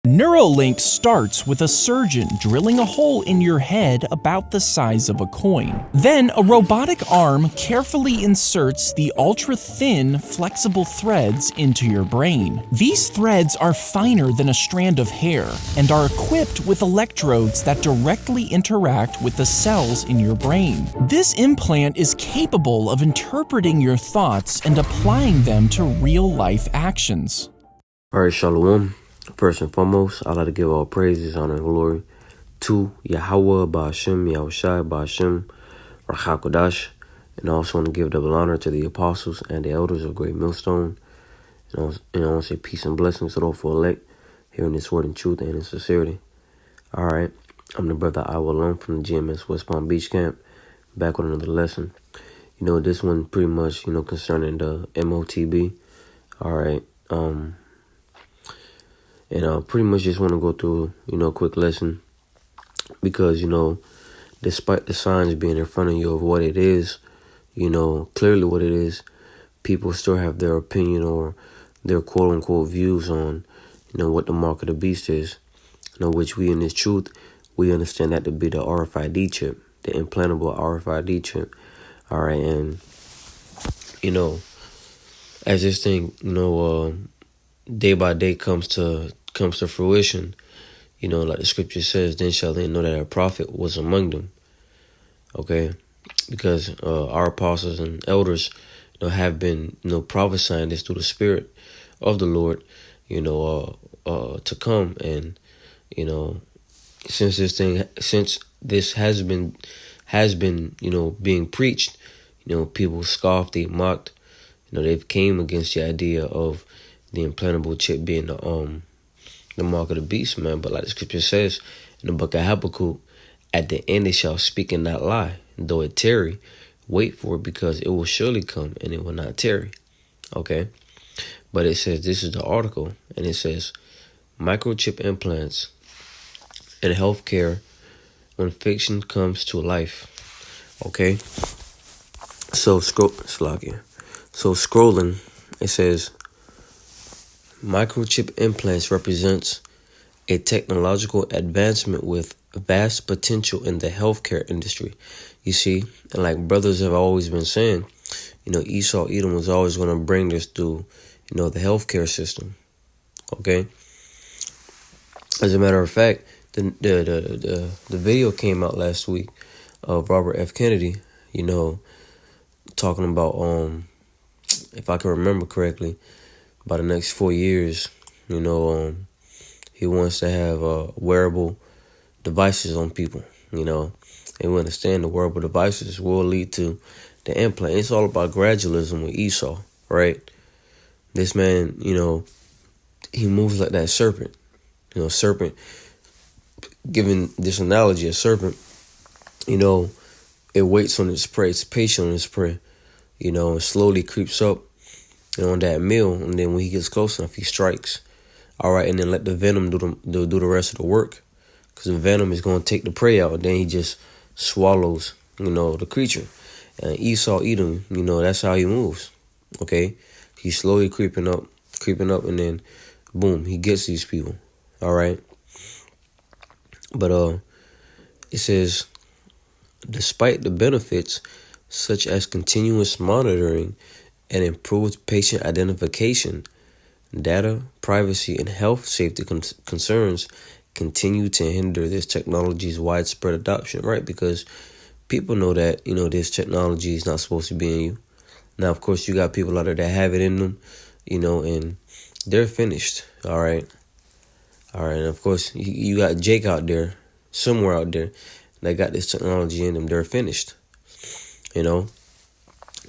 Neuralink starts with a surgeon drilling a hole in your head about the size of a coin. Then a robotic arm carefully inserts the ultra-thin, flexible threads into your brain. These threads are finer than a strand of hair and are equipped with electrodes that directly interact with the cells in your brain. This implant is capable of interpreting your thoughts and applying them to real-life actions. All right, Shalom. First and foremost, I'd like to give all praises, honor, and glory to Yahweh, Ba'ashem, Yahushai, Ba'ashem, Rachakodash. And I also want to give double honor to the apostles and the elders of Great Millstone. And I want to say peace and blessings to those for elect, hearing this word in truth and in sincerity. All right, I'm the brother Iowa Alum from the GMS West Palm Beach Camp, back with another lesson. This one pretty much, concerning the MOTB. All right, and I pretty much just want to go through, a quick lesson because, despite the signs being in front of you of what it is, clearly what it is, people still have their opinion or their quote-unquote views on, what the mark of the beast is, which we in this truth, we understand that to be the RFID chip, the implantable RFID chip. All right, and, as this thing, day by day comes to fruition, like the scripture says, then shall they know that a prophet was among them. Okay, because our apostles and elders, have been, prophesying this through the Spirit of the Lord, to come, and since this has been, being preached, people scoffed, they mocked, they've came against the idea of the implantable chip being the mark of the beast, man. But like the scripture says in the book of Habakkuk, at the end it shall speak and not lie. Though it tarry, wait for it, because it will surely come and it will not tarry. Okay? But it says, this is the article, and it says, microchip implants in healthcare when fiction comes to life. Okay? So scrolling, it says, microchip implants represents a technological advancement with vast potential in the healthcare industry. You see, and like brothers have always been saying, Esau Edom was always going to bring this through, the healthcare system. Okay. As a matter of fact, the video came out last week of Robert F. Kennedy, talking about if I can remember correctly, by the next 4 years, he wants to have wearable devices on people, and we understand the wearable devices will lead to the implant. It's all about gradualism with Esau, right? This man, he moves like that serpent, serpent, giving this analogy, a serpent, it waits on its prey, it's patient on its prey, and slowly creeps up on that meal, and then when he gets close enough, he strikes. All right, and then let the venom do the rest of the work, because the venom is going to take the prey out, and then he just swallows, the creature. And Esau Edom, that's how he moves. Okay, he's slowly creeping up, and then boom, he gets these people. All right, but it says, despite the benefits such as continuous monitoring and improved patient identification, data, privacy, and health safety concerns continue to hinder this technology's widespread adoption, right? Because people know that, this technology is not supposed to be in you. Now, of course, you got people out there that have it in them, and they're finished, all right? All right, and of course, you got Jake out there, somewhere out there, that got this technology in them. They're finished,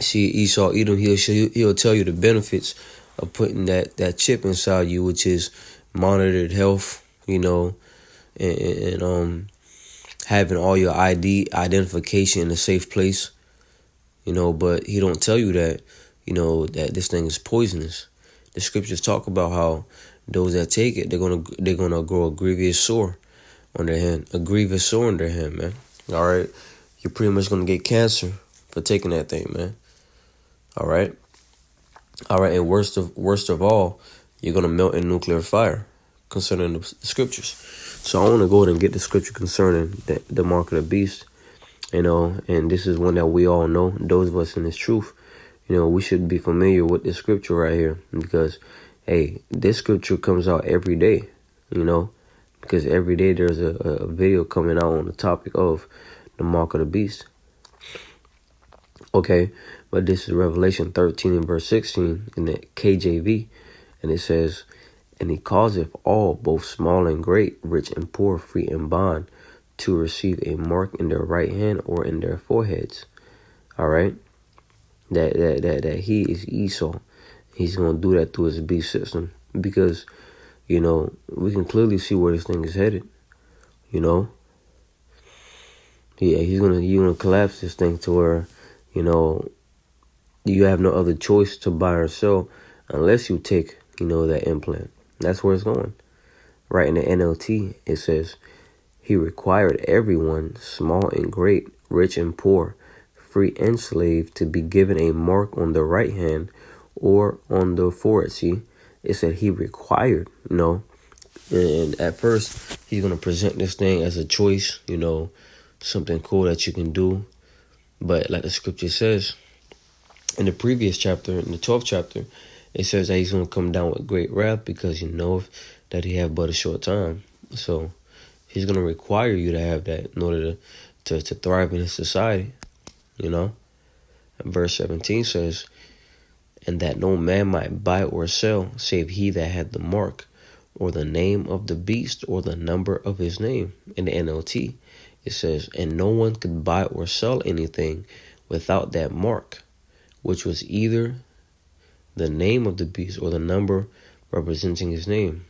See, Esau Edom, he'll tell you the benefits of putting that chip inside you, which is monitored health, and having all your identification in a safe place, but he don't tell you that, that this thing is poisonous. The scriptures talk about how those that take it, they're gonna grow a grievous sore on their hand, man. All right, you're pretty much gonna get cancer for taking that thing, man. All right. And worst of all, you're going to melt in nuclear fire. concerning the scriptures. So I want to go ahead and get the scripture concerning the mark of the beast, and this is one that we all know. Those of us in this truth, we should be familiar with this scripture right here, because, hey, this scripture comes out every day, because every day there's a video coming out on the topic of the mark of the beast. Okay, but this is Revelation 13 and verse 16 in the KJV, and it says, "And he causeth all, both small and great, rich and poor, free and bond, to receive a mark in their right hand or in their foreheads." All right, that he is Esau. He's gonna do that through his beast system, because we can clearly see where this thing is headed. Yeah, he's gonna collapse this thing to where you have no other choice to buy or sell unless you take that implant. That's where it's going. Right in the NLT, it says, "He required everyone, small and great, rich and poor, free and slave, to be given a mark on the right hand or on the forehead." See, it said he required, and at first he's going to present this thing as a choice, something cool that you can do. But like the scripture says in the previous chapter, in the 12th chapter, it says that he's going to come down with great wrath, because he knows that he have but a short time. So he's going to require you to have that in order to thrive in his society, And verse 17 says, "And that no man might buy or sell, save he that had the mark, or the name of the beast, or the number of his name." In the NLT, it says, "And no one could buy or sell anything without that mark, which was either the name of the beast or the number representing his name."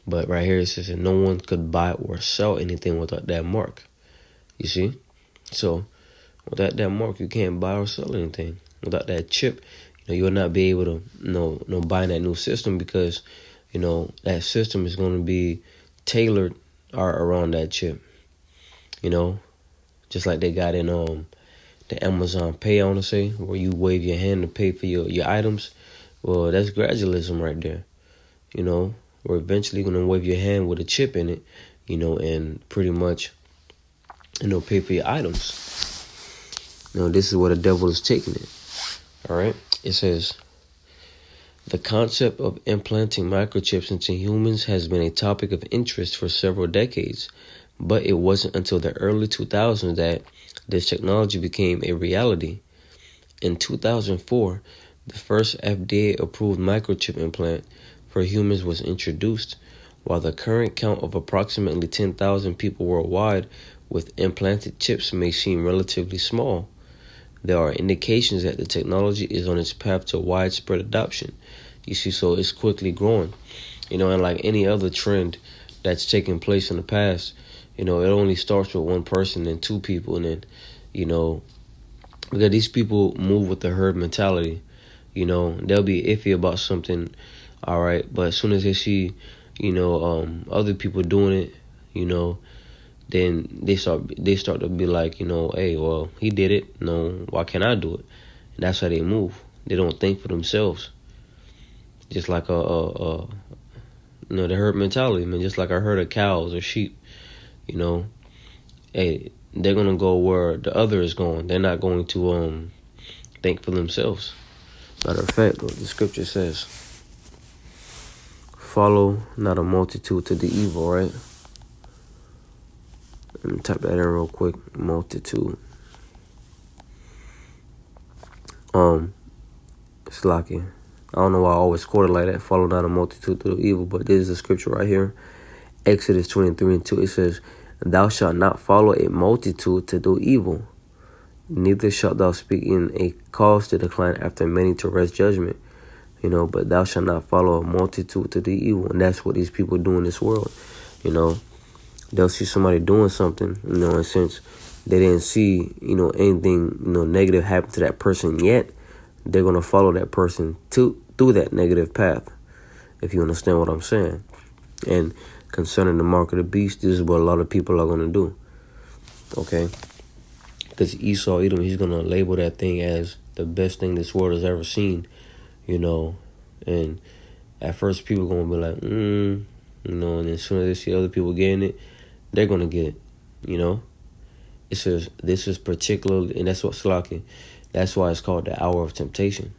But right here it says that no one could buy or sell anything without that mark. You see? So without that mark, you can't buy or sell anything. Without that chip, you will not be able to buy that new system, because that system is going to be tailored around that chip. Just like they got in the Amazon Pay, I want to say, where you wave your hand to pay for your items. Well, that's gradualism right there. We're eventually going to wave your hand with a chip in it, and pretty much, pay for your items. This is where the devil is taking it. All right. It says, "The concept of implanting microchips into humans has been a topic of interest for several decades, but it wasn't until the early 2000s that this technology became a reality. In 2004, the first FDA-approved microchip implant for humans was introduced. While the current count of approximately 10,000 people worldwide with implanted chips may seem relatively small, there are indications that the technology is on its path to widespread adoption." You see, so it's quickly growing. And like any other trend that's taken place in the past, it only starts with one person, then two people, and then, because these people move with the herd mentality. They'll be iffy about something, all right, but as soon as they see, other people doing it, then they start to be like, hey, well, he did it. Why can't I do it? And that's how they move. They don't think for themselves. Just like the herd mentality, man. Just like a herd of cows or sheep, hey, they're gonna go where the other is going. They're not going to think for themselves. Matter of fact, the scripture says, "Follow not a multitude to the evil," right? Let me type that in real quick. Multitude. It's lucky. I don't know why I always quote it like that. "Follow not a multitude to the evil," but this is the scripture right here. Exodus 23:2. It says, "Thou shalt not follow a multitude to do evil, neither shalt thou speak in a cause to decline after many to rest judgment." But thou shalt not follow a multitude to do evil. And that's what these people do in this world. They'll see somebody doing something, and since they didn't see, anything, negative happen to that person yet, they're going to follow that person through that negative path, if you understand what I'm saying. And concerning the mark of the beast, this is what a lot of people are going to do. Okay? Because Esau Edom, he's going to label that thing as the best thing this world has ever seen, and At first, people gonna be like, you know, and as soon as they see other people getting it, they're gonna get it, you know. It says this is particularly, and that's what Slaki. That's why it's called the hour of temptation.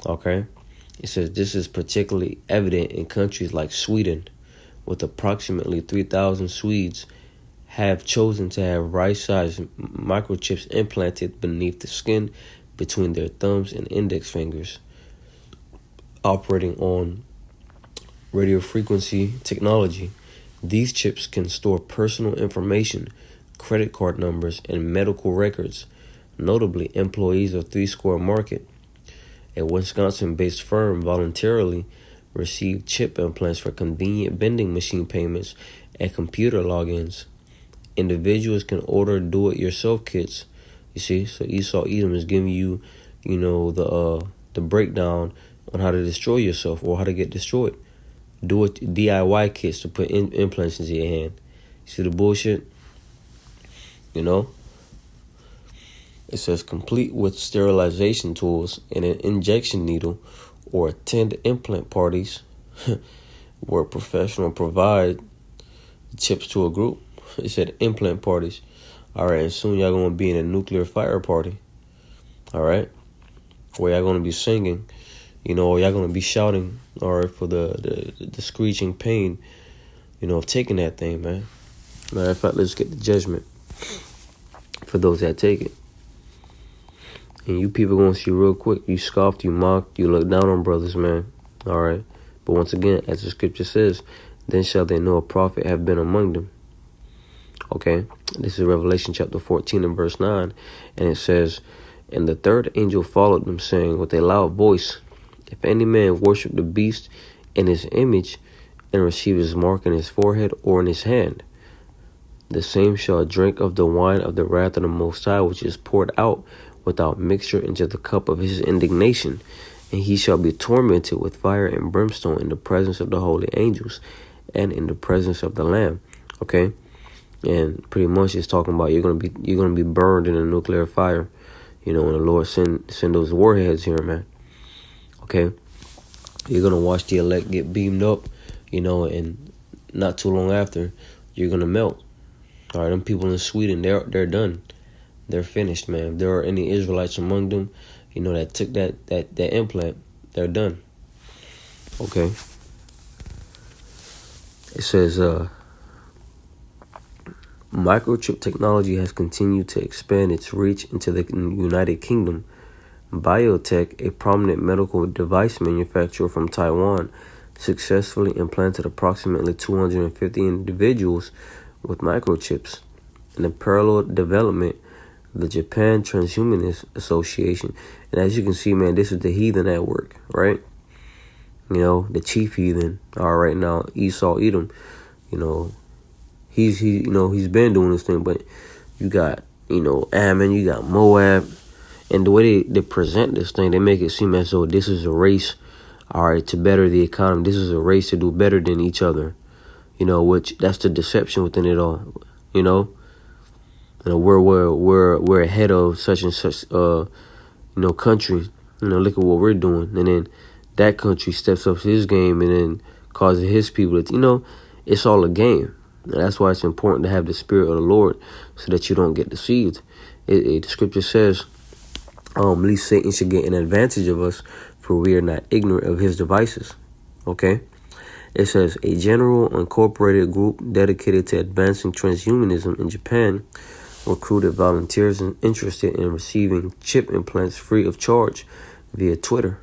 Okay, it says this is particularly evident in countries like Sweden, with approximately 3,000 Swedes have chosen to have right-sized microchips implanted beneath the skin between their thumbs and index fingers, operating on radio frequency technology. These chips can store personal information, credit card numbers, and medical records. Notably, employees of Three Square Market, a Wisconsin-based firm, voluntarily received chip implants for convenient vending machine payments and computer logins. Individuals can order do-it-yourself kits. You see, so Esau Edom is giving you, you know, the breakdown on how to destroy yourself or how to get destroyed. Do it DIY kits to put implants into your hand. You see the bullshit? You know? It says complete with sterilization tools and an injection needle, or attend implant parties where a professional provide chips to a group. It said implant parties. All right, and soon y'all gonna be in a nuclear fire party. All right, where y'all gonna be singing, you know, or y'all gonna be shouting, all right, for the screeching pain, you know, of taking that thing, man. Matter of fact, let's get the judgment for those that take it. And you people gonna see real quick, you scoffed, you mocked, you looked down on brothers, man. All right, but once again, as the scripture says, then shall they know a prophet have been among them. Okay, this is Revelation chapter 14 and verse 9, and it says, and the third angel followed them, saying with a loud voice, if any man worship the beast in his image, and receive his mark in his forehead or in his hand, the same shall drink of the wine of the wrath of the Most High, which is poured out without mixture into the cup of his indignation, and he shall be tormented with fire and brimstone in the presence of the holy angels and in the presence of the Lamb. Okay, and pretty much it's talking about you're gonna be burned in a nuclear fire, you know, when the Lord send those warheads here, man. Okay, you're gonna watch the elect get beamed up, you know, and not too long after you're gonna melt. All right, them people in Sweden, they're done. They're finished, man. If there are any Israelites among them, you know, that took that implant, they're done. Okay. It says, microchip technology has continued to expand its reach into the United Kingdom. Biotech, a prominent medical device manufacturer from Taiwan, successfully implanted approximately 250 individuals with microchips. In a parallel development, the Japan Transhumanist Association, and as you can see, man, this is the heathen at work, right? You know, the chief heathen, all right, now Esau Edom, you know, he's been doing this thing, but you got, you know, Ammon, you got Moab, and the way they present this thing, they make it seem as though this is a race, all right, to better the economy. This is a race to do better than each other, you know, which that's the deception within it all, you know. You know, we're ahead of such and such, you know, country. You know, look at what we're doing, and then that country steps up his game, and then causes his people to, you know, it's all a game. And that's why it's important to have the spirit of the Lord, so that you don't get deceived. The scripture says, least Satan should get an advantage of us, for we are not ignorant of his devices. Okay. It says a general incorporated group dedicated to advancing transhumanism in Japan recruited volunteers interested in receiving chip implants free of charge via Twitter.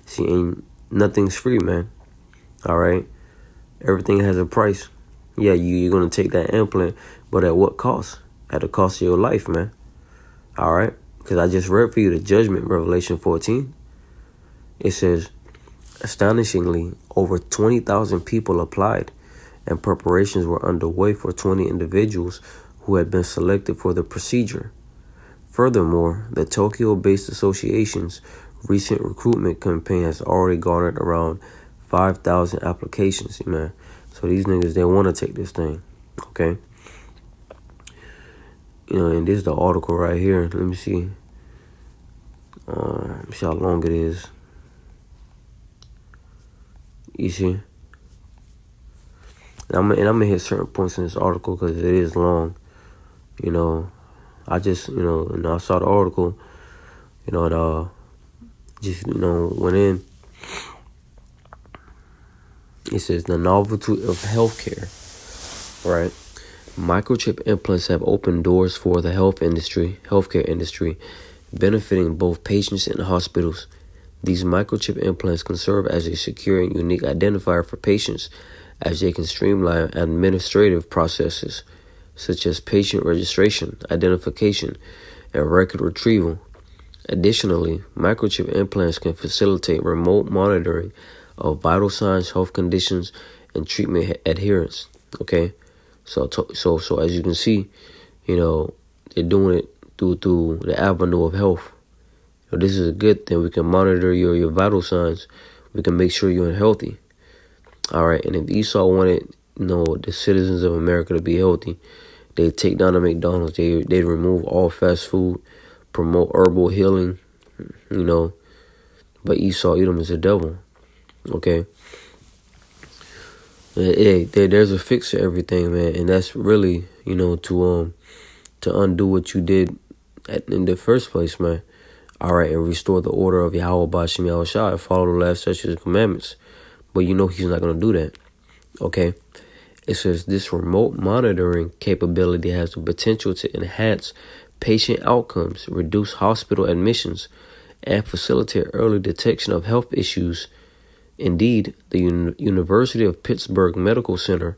See, nothing's free, man. All right, everything has a price. Yeah, you're gonna take that implant, but at what cost? At the cost of your life, man. All right, because I just read for you the judgment, Revelation 14. It says, astonishingly, over 20,000 people applied, and preparations were underway for 20 individuals who had been selected for the procedure. Furthermore, the Tokyo-based association's recent recruitment campaign has already garnered around 5,000 applications, man. So these niggas, they want to take this thing, okay? You know, and this is the article right here. Let me see. See how long it is. You see? And I'm gonna hit certain points in this article because it is long. You know, I just, I saw the article, and just, went in. It says the novelty of healthcare, right? Microchip implants have opened doors for the healthcare industry, benefiting both patients and hospitals. These microchip implants can serve as a secure and unique identifier for patients, as they can streamline administrative processes such as patient registration, identification, and record retrieval. Additionally, microchip implants can facilitate remote monitoring of vital signs, health conditions, and treatment adherence. Okay, so as you can see, they're doing it through the avenue of health. This is a good thing. We can monitor your vital signs. We can make sure you're healthy. All right, and if Esau wanted, the citizens of America to be healthy, they'd take down the McDonald's. They'd remove all fast food, promote herbal healing, But Esau, Edom is the devil. Okay. Hey, there's a fix to everything, man, and that's really, to undo what you did in the first place, man. All right, and restore the order of Yahweh Bashim Yahushua and follow the last statutes and commandments. But he's not going to do that. Okay. It says this remote monitoring capability has the potential to enhance patient outcomes, reduce hospital admissions, and facilitate early detection of health issues. Indeed, the University of Pittsburgh Medical Center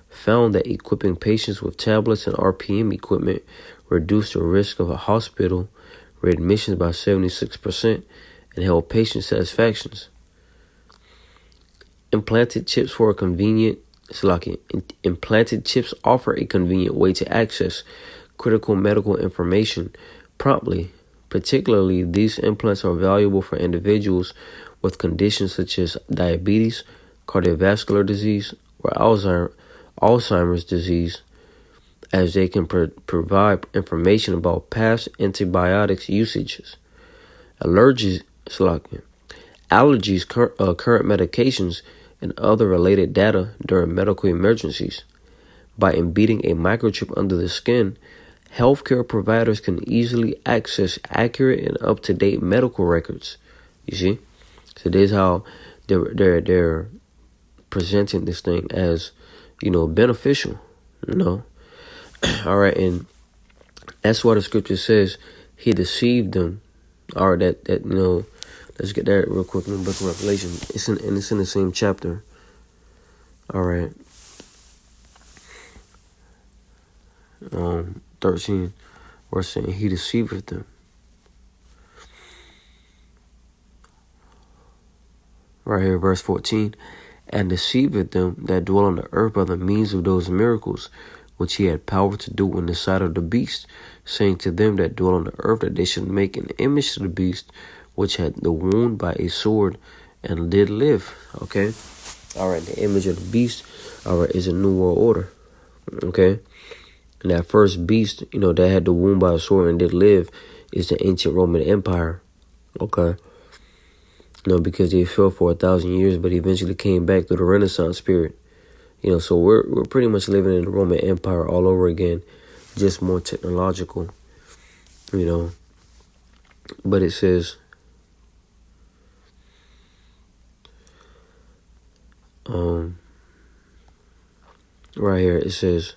found that equipping patients with tablets and RPM equipment reduced the risk of a hospital readmissions by 76% and held patient satisfactions. Implanted chips offer a convenient way to access critical medical information promptly. Particularly, these implants are valuable for individuals with conditions such as diabetes, cardiovascular disease, or Alzheimer's disease, as they can provide information about past antibiotics usages, allergies, current medications, and other related data during medical emergencies. By embedding a microchip under the skin, healthcare providers can easily access accurate and up-to-date medical records. You see? So this is how they're presenting this thing as, beneficial, All right, and that's why the scripture says he deceived them. All right, that let's get that real quick in the book of Revelation. It's in the same chapter. All right. 13, we're saying he deceiveth them. Right here, verse 14, and deceiveth them that dwell on the earth by the means of those miracles which he had power to do in the sight of the beast, saying to them that dwell on the earth that they should make an image to the beast, which had the wound by a sword and did live. Okay, all right. The image of the beast, all right, is a new world order. Okay. And that first beast, that had the wound by a sword and did live, is the ancient Roman Empire. Okay. Because they fell for 1,000 years, but eventually came back through the Renaissance period. So we're pretty much living in the Roman Empire all over again, just more technological. But it says, right here, it says,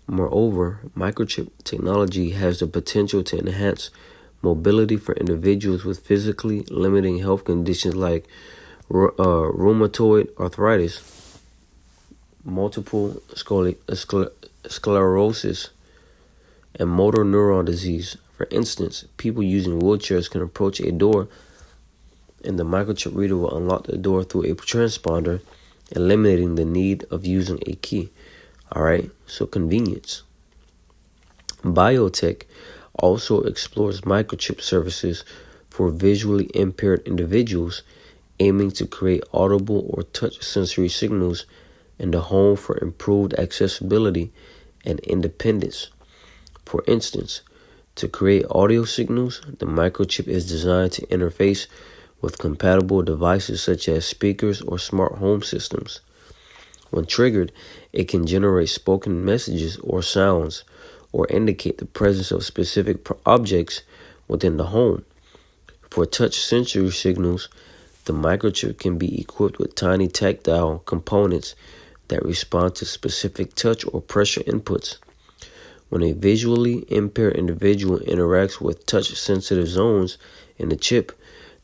moreover, microchip technology has the potential to enhance mobility for individuals with physically limiting health conditions like rheumatoid arthritis, multiple sclerosis, and motor neuron disease. For instance, people using wheelchairs can approach a door, and the microchip reader will unlock the door through a transponder, eliminating the need of using a key. All right, so convenience. Biotech also explores microchip services for visually impaired individuals, aiming to create audible or touch sensory signals in the home for improved accessibility and independence. For instance, to create audio signals, the microchip is designed to interface with compatible devices such as speakers or smart home systems. When triggered, it can generate spoken messages or sounds or indicate the presence of specific objects within the home. For touch sensory signals, the microchip can be equipped with tiny tactile components that respond to specific touch or pressure inputs. When a visually impaired individual interacts with touch-sensitive zones in the chip,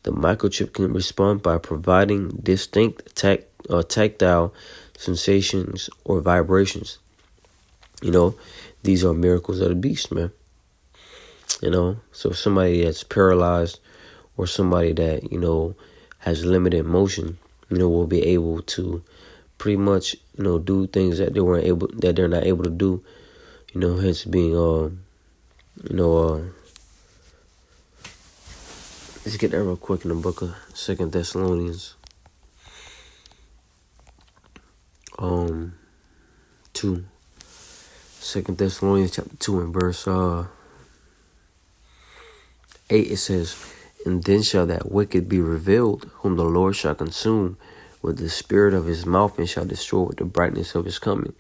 the microchip can respond by providing distinct tactile sensations or vibrations. These are miracles of the beast, man. So somebody that's paralyzed or somebody that, has limited motion, will be able to pretty much, do things that they're not able to do, hence being, let's get that real quick in the book of 2 Thessalonians 2. 2 Thessalonians chapter 2 and verse 8, it says, "And then shall that wicked be revealed, whom the Lord shall consume with the spirit of his mouth, and shall destroy with the brightness of his coming."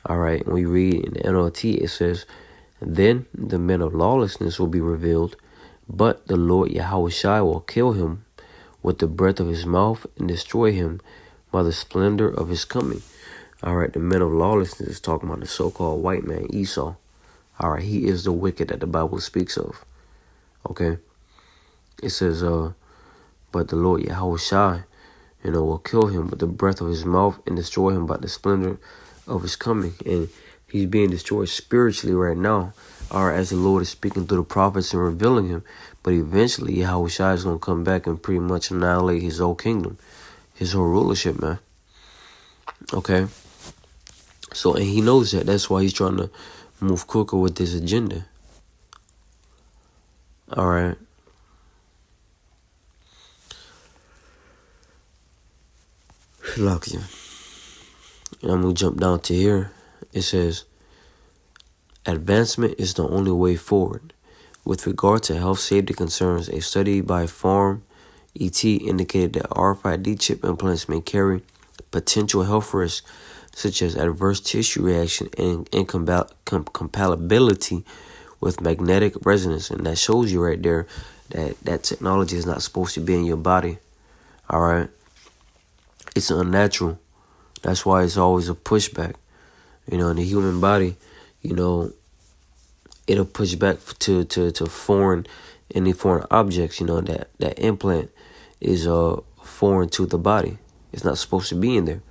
All right, and we read in the NLT, it says, "Then the men of lawlessness will be revealed, but the Lord Yahushua will kill him with the breath of his mouth and destroy him by the splendor of his coming." All right, the men of lawlessness is talking about the so-called white man, Esau. All right, he is the wicked that the Bible speaks of. Okay, it says, "But the Lord Yahushua, will kill him with the breath of his mouth and destroy him by the splendor of his coming." And he's being destroyed spiritually right now, or as the Lord is speaking through the prophets and revealing him. But eventually, Yahushua is going to come back and pretty much annihilate his whole kingdom, his whole rulership, man. Okay? So, and he knows that. That's why he's trying to move quicker with this agenda. All right. Look, and I'm going to jump down to here. It says, "Advancement is the only way forward. With regard to health safety concerns, a study by Farm ET indicated that RFID chip implants may carry potential health risks such as adverse tissue reaction and incompatibility with magnetic resonance." And that shows you right there that technology is not supposed to be in your body. All right. It's unnatural. That's why it's always a pushback. In the human body, it'll push back to any foreign objects. That implant is foreign to the body. It's not supposed to be in there.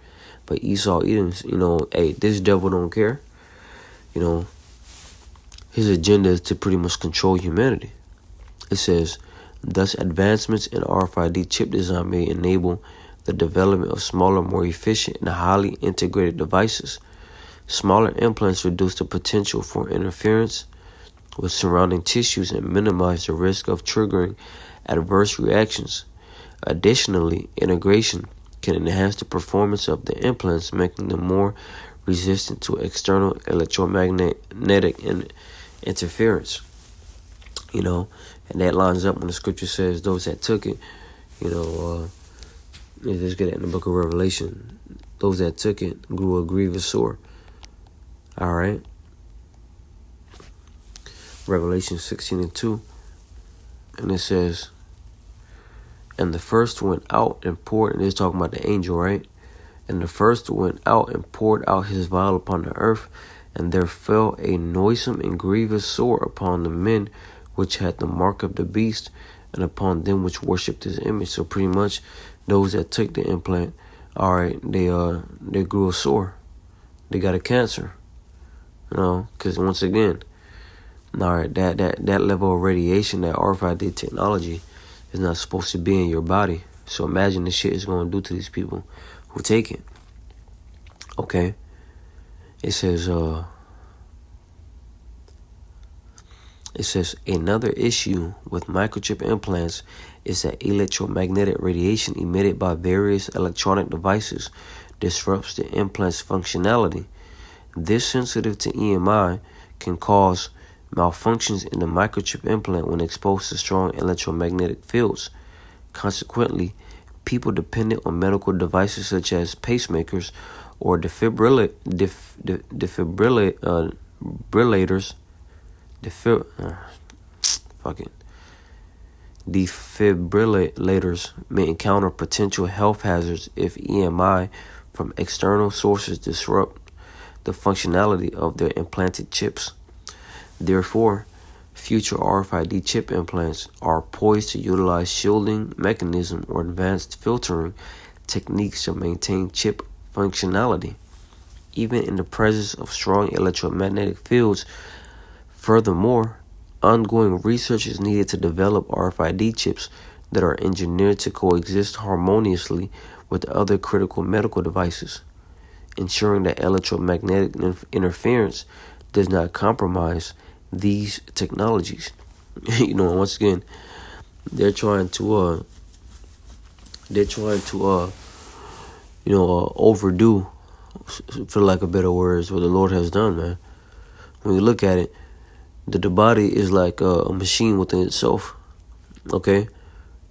But Esau Edom's, hey, this devil don't care. His agenda is to pretty much control humanity. It says, "Thus advancements in RFID chip design may enable the development of smaller, more efficient, and highly integrated devices. Smaller implants reduce the potential for interference with surrounding tissues and minimize the risk of triggering adverse reactions. Additionally, integration can enhance the performance of the implants, making them more resistant to external electromagnetic interference." And that lines up when the scripture says those that took it, let's get it in the book of Revelation. Those that took it grew a grievous sore. All right. Revelation 16:2. And it says, "And the first went out and poured," and it's talking about the angel, right? "And the first went out and poured out his vial upon the earth, and there fell a noisome and grievous sore upon the men which had the mark of the beast, and upon them which worshipped his image." So pretty much those that took the implant, all right, they grew a sore. They got a cancer. Because once again, all right, that level of radiation, that RFID technology is not supposed to be in your body. So imagine the shit it's going to do to these people who take it. Okay. It says, "Another issue with microchip implants is that electromagnetic radiation emitted by various electronic devices disrupts the implant's functionality. This, sensitive to EMI, can cause malfunctions in the microchip implant when exposed to strong electromagnetic fields. Consequently, people dependent on medical devices such as pacemakers or defibrillators may encounter potential health hazards if EMI from external sources disrupt the functionality of their implanted chips. Therefore, future RFID chip implants are poised to utilize shielding mechanism or advanced filtering techniques to maintain chip functionality, even in the presence of strong electromagnetic fields. Furthermore, ongoing research is needed to develop RFID chips that are engineered to coexist harmoniously with other critical medical devices, ensuring that electromagnetic interference does not compromise these technologies. Once again, they're trying to overdo, for lack of better words, what the Lord has done, man. When you look at it, the body is like a machine within itself. Okay,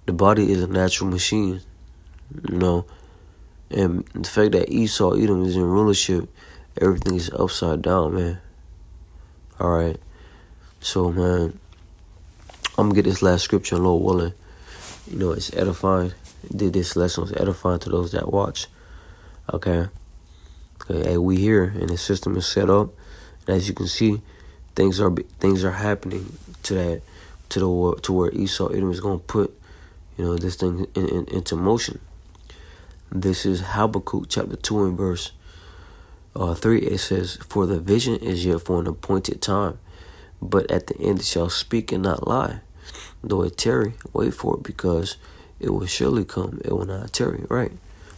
the body is a natural machine, and the fact that Esau, Edom is in rulership, everything is upside down, man. All right. So, man, I'm going to get this last scripture, Lord willing. It's edifying. This lesson is edifying to those that watch. Okay? Hey, we here, and the system is set up. And as you can see, things are happening to where Esau, Edom is going to put, this thing into motion. This is Habakkuk chapter 2 and verse 3. It says, "For the vision is yet for an appointed time, but at the end it shall speak and not lie. Though it tarry, wait for it, because it will surely come, it will not tarry." Right?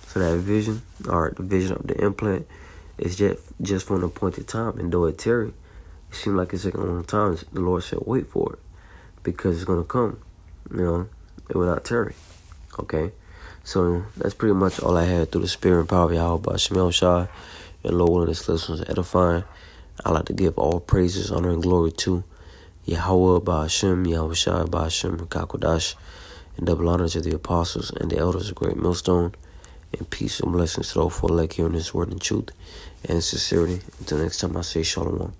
So that vision, or the vision of the implant, is just for an appointed time. And though it tarry, it seems like it's taking a long time. The Lord said, wait for it, because it's going to come. It will not tarry. Okay? So that's pretty much all I had through the spirit and power of Yahweh by Shemel Shai. And Lord willing, this lesson is edifying. I like to give all praises, honor, and glory to Yahweh by Hashem, Yahweh Shai by Hashem, and Kakodash, and double honor to the apostles and the elders of Great Millstone, and peace and blessings to all for like hearing this word in truth and sincerity. Until next time, I say Shalom.